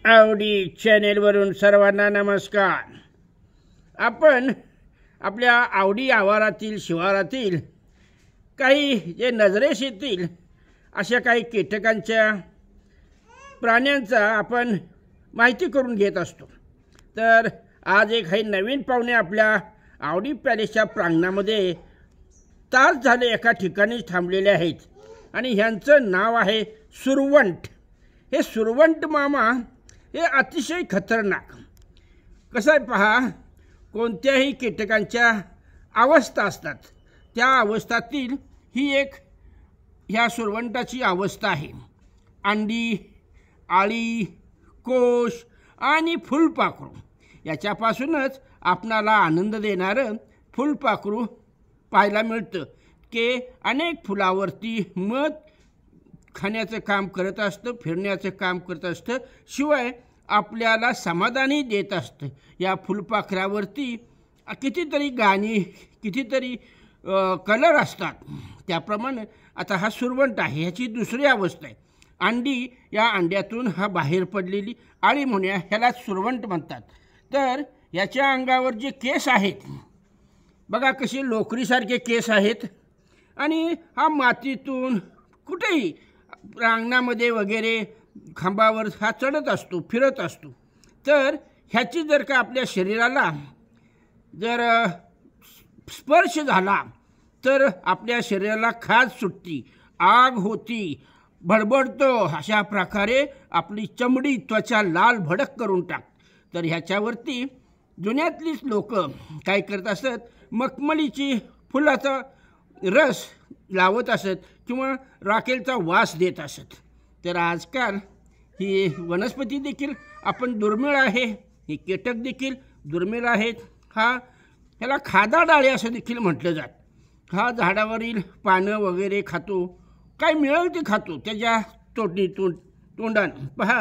आवडी चॅनेलवरून सर्वांना नमस्कार। आपण आपल्या आवडी आवारातील शिवारातील काही जे नजरेस येतील अशा काही कीटकांच्या प्राण्यांचा आपण माहिती करून घेत असतो। तर आज एक काही नवीन पाहुणे आपल्या आवडी पॅलेसच्या प्रांगणामध्ये तास झाले एका ठिकाणी थांबलेले आहेत आणि ह्यांचं नाव आहे सुरवंट। हे सुरवंट मामा हे अतिशय खतरनाक कसं आहे पहा, कोणत्याही कीटकांच्या अवस्था असतात, त्या अवस्थातील ही एक ह्या सुरवंटाची अवस्था आहे। अंडी, आळी, कोश आणि फुलपाखरू याच्यापासूनच आपणाला आनंद देणारं फुलपाखरू पाहायला मिळतं की अनेक फुलावरती मध खाण्याचं काम करत असतं, फिरण्याचं काम करत असतं, शिवाय आपल्याला समाधानी देत असतं। या फुलपाखरावरती कितीतरी गाणी, कितीतरी कलर असतात। त्याप्रमाणे आता हा सुरवंट आहे, ह्याची दुसरी अवस्था आहे अंडी। या अंड्यातून हा बाहेर पडलेली आळी म्हणूया, ह्याला सुरवंट म्हणतात। तर याच्या अंगावर जे केस आहेत बघा, कसे लोकरीसारखे केस आहेत आणि हा मातीतून कुठेही प्रांगणामध्ये वगैरे खांबावर हा चढत असतो, फिरत असतो। तर ह्याची जर का आपल्या शरीराला जर स्पर्श झाला तर आपल्या शरीराला खाज सुटती, आग होती, भडभडतो, अशा प्रकारे आपली चमडी, त्वचा लाल भडक करून टाक। तर ह्याच्यावरती जुन्यातलीच लोक काय करत असत, मखमलीची फुलाचा रस लावत असत किंवा राखेलचा वास देत असत। तर आजकाल ही वनस्पती देखील आपण दुर्मिळ आहे, हे कीटक देखील दुर्मिळ आहेत। ह्याला खादा डाळे असं देखील म्हटलं जातं। हा झाडावरील पानं वगैरे खातो, काय मिळेल ते खातो त्याच्या तोंडानं। पहा,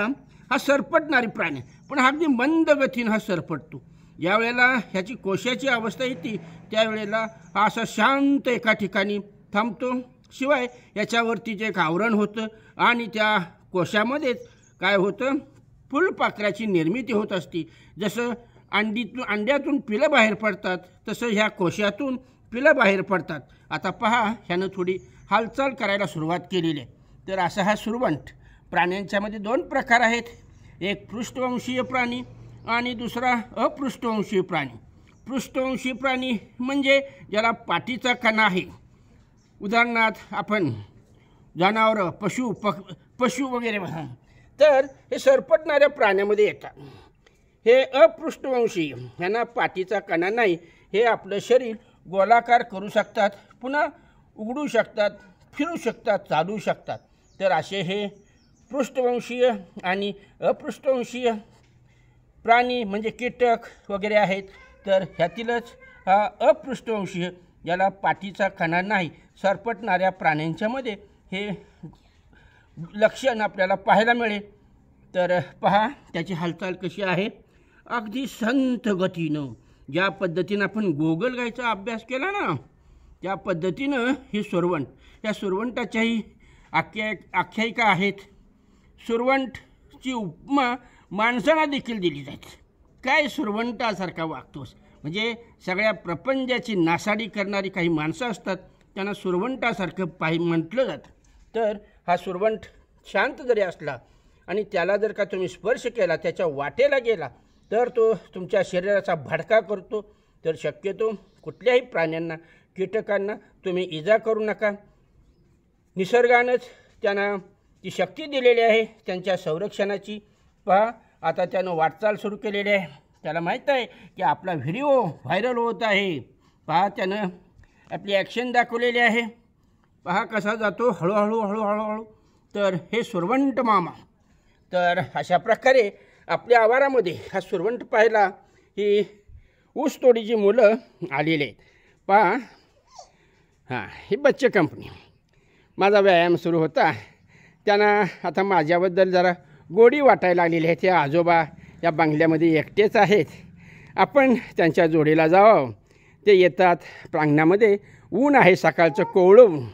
हा सरपटणारी प्राणी, पण अगदी मंद गतीनं हा सरपटतो। ज्यावेळेला ह्याची कोशाची अवस्था येते त्यावेळेला हा असं शांत एका ठिकाणी थांबतो, शिवाय याच्यावरती जे एक आवरण होतं आणि त्या कोशामध्येच काय होतं, फुलपाखराची निर्मिती होत असते। जसं अंड्यातून पिलं बाहेर पडतात तसं ह्या कोशातून पिलं बाहेर पडतात। आता पहा, ह्यानं थोडी हालचाल करायला सुरुवात केलेली आहे। तर असा हा सुरवंट। प्राण्यांच्यामध्ये दोन प्रकार आहेत, एक पृष्ठवंशीय प्राणी आणि दुसरा अपृष्ठवंशीय प्राणी। पृष्ठवंशीय प्राणी म्हणजे ज्याला पाठीचा कणा आहे। उदाहरणार्थ आपण जनावरं, पशु वगैरे म्हणा, तर हे सरपटणाऱ्या प्राण्यामध्ये येतात। हे अपृष्ठवंशीय, ह्यांना पाठीचा कणा नाही, हे आपलं शरीर गोलाकार करू शकतात, पुन्हा उघडू शकतात, फिरू शकतात, चालू शकतात। तर असे हे पृष्ठवंशीय आणि अपृष्ठवंशीय प्राणी म्हणजे कीटक वगैरे आहेत। तर ह्यातीलच हा अपृष्ठवंशीय, ज्याला पाठीचा कणा नाही, सरपटणाऱ्या प्राण्यांच्यामध्ये हे लक्षण आपल्याला पाहायला मिळेल। तर पहा, त्याची हालचाल कशी आहे, अगदी संथ गतीनं। ज्या पद्धतीनं आपण गोगलगाईचा अभ्यास केला ना, त्या पद्धतीनं हे सुरवंट, या सुरवंटाच्याही आख्यायिका आहेत। सुरवंटची उपमा माणसाला देखील दिली जाते। काय सुरवंटासारखा वागतोस, म्हणजे सगळ्या प्रपंचाची नासाडी करणारी काही माणसं असतात, त्यांना सुरवंटासारखं म्हटलं जातं। तर हा सुरवंट शांत जरी असला आणि त्याला जर का तुम्ही स्पर्श केला, त्याच्या वाटेला गेला, तर तो तुमच्या शरीराचा भडका करतो। तर शक्यतो कुठल्याही प्राण्यांना, कीटकांना तुम्ही इजा करू नका। निसर्गानंच त्यांना ती शक्ती दिलेली आहे त्यांच्या संरक्षणाची। पहा, आता त्यानं वाटचाल सुरू केलेली आहे, त्याला माहीत आहे की आपला व्हिडिओ व्हायरल होत आहे। पहा, त्यानं आपली ॲक्शन दाखवलेली आहे, पहा कसा जातो, हळूहळू हळूहळू हळू। तर हे सुरवंट मामा। तर अशा प्रकारे आपल्या आवारामध्ये हा सुरवंट पाहायला ही ऊसतोडीची मुलं आलेली आहेत। पहा, हां, ही बच्चे कंपनी। माझा व्यायाम सुरू होता, त्यांना आता माझ्याबद्दल जरा गोडी वाटायला लागलेली आहे। ते आजोबा या बंगल्यामध्ये एकटेच आहेत, आपण त्यांच्या जोडीला जावं। ते येतात प्रांगणामध्ये, ऊन आहे सकाळचं कोवळं ऊन।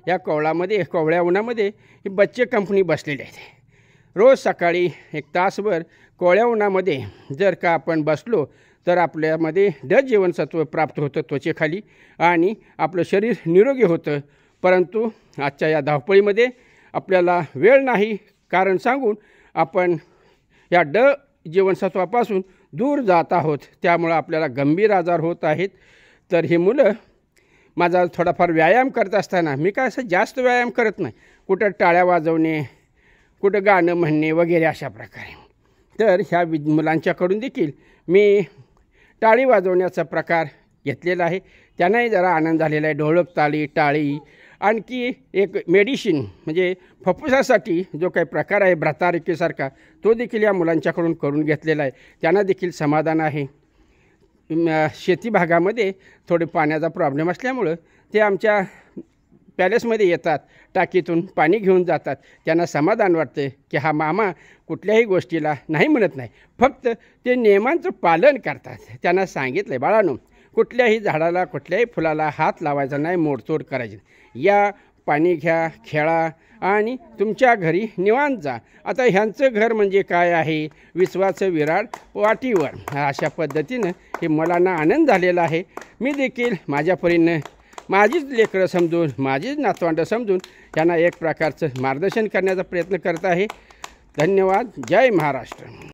या कोवळ्या उन्हामध्ये ही बच्चे कंपनी बसलेली आहेत। रोज सकाळी एक तासभर कोवळ्या उन्हामध्ये जर का आपण बसलो तर आपल्यामध्ये ड जीवनसत्व प्राप्त होतं त्वचेखाली आणि आपलं शरीर निरोगी होतं. परंतु आजच्या या धावपळीमध्ये आपल्याला वेळ नाही कारण सांगून आपण या ड जीवनसत्वापासून दूर जात आहोत. त्यामुळं आपल्याला गंभीर आजार होत आहेत. तर ही मुलं माझा थोडाफार व्यायाम करत असताना मी काय असं जास्त व्यायाम करत नाही, कुठं टाळ्या वाजवणे, कुठं गाणं म्हणणे वगैरे अशा प्रकारे. तर ह्या मुलांच्याकडून देखील मी टाळी वाजवण्याचा प्रकार घेतलेला आहे. त्यांनाही जरा आनंद झालेला आहे. ढोलक ताली, टाळी, आणखी एक मेडिसिन म्हणजे फुफ्फुसासाठी जो काही प्रकार आहे भ्रतारिकेसारखा तो देखील या मुलांच्याकडून करून घेतलेला आहे. त्यांना देखील समाधान आहे. शेती भागामध्ये थोडे पाण्याचा प्रॉब्लेम असल्यामुळं ते आमच्या पॅलेसमध्ये येतात, टाकीतून पाणी घेऊन जातात. त्यांना समाधान वाटतं की हा मामा कुठल्याही गोष्टीला नाही म्हणत नाही, फक्त ते नियमांचं पालन करतात. त्यांना सांगितलं आहे, बाळांनो कुठल्याही झाडाला कुठल्याही फुलाला हात लावायचा नाही, मोडतोड करायची नाही. या पाणी घ्या, खेळा आणि तुमच्या घरी निवांत जा. आता ह्यांचं घर म्हणजे काय आहे, विश्वाचं विराट वाटीवर. अशा पद्धतीनं हे मुलांना आनंद झालेला आहे. मी देखील माझ्या परीनं माझीच लेकरं समजून, माझीच नातवंडं समजून यांना एक प्रकारचं मार्गदर्शन करण्याचा प्रयत्न करत आहे. धन्यवाद. जय महाराष्ट्र.